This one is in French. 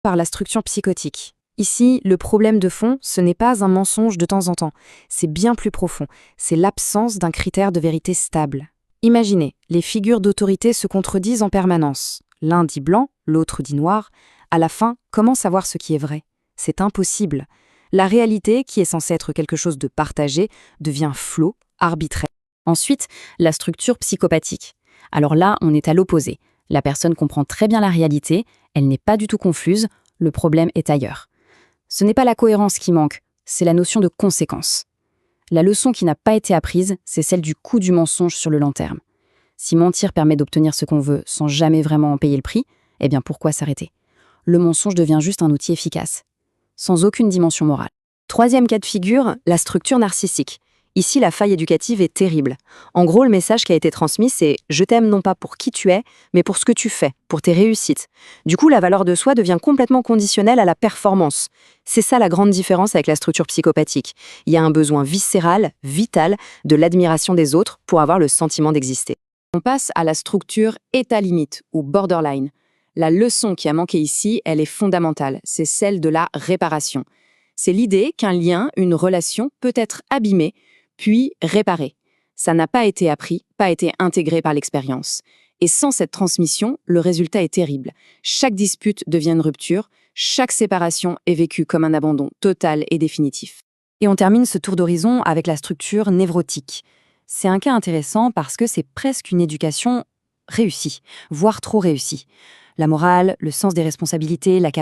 Par la structure psychotique. Ici, le problème de fond, ce n'est pas un mensonge de temps en temps, c'est bien plus profond, c'est l'absence d'un critère de vérité stable. Imaginez, les figures d'autorité se contredisent en permanence. L'un dit blanc, l'autre dit noir. À la fin, comment savoir ce qui est vrai? C'est impossible. La réalité, qui est censée être quelque chose de partagé, devient floue, arbitraire. Ensuite, la structure psychopathique. Alors là, on est à l'opposé. La personne comprend très bien la réalité, elle n'est pas du tout confuse, le problème est ailleurs. Ce n'est pas la cohérence qui manque, c'est la notion de conséquence. La leçon qui n'a pas été apprise, c'est celle du coût du mensonge sur le long terme. Si mentir permet d'obtenir ce qu'on veut sans jamais vraiment en payer le prix, eh bien pourquoi s'arrêter? Le mensonge devient juste un outil efficace, sans aucune dimension morale. Troisième cas de figure, la structure narcissique. Ici, la faille éducative est terrible. En gros, le message qui a été transmis, c'est « je t'aime non pas pour qui tu es, mais pour ce que tu fais, pour tes réussites ». Du coup, la valeur de soi devient complètement conditionnelle à la performance. C'est ça la grande différence avec la structure psychopathique. Il y a un besoin viscéral, vital, de l'admiration des autres pour avoir le sentiment d'exister. On passe à la structure état-limite ou borderline. La leçon qui a manqué ici, elle est fondamentale, c'est celle de la réparation. C'est l'idée qu'un lien, une relation peut être abîmé, puis réparé. Ça n'a pas été appris, pas été intégré par l'expérience. Et sans cette transmission, le résultat est terrible. Chaque dispute devient une rupture, chaque séparation est vécue comme un abandon total et définitif. Et on termine ce tour d'horizon avec la structure névrotique. C'est un cas intéressant parce que c'est presque une éducation réussie, voire trop réussie. La morale, le sens des responsabilités, la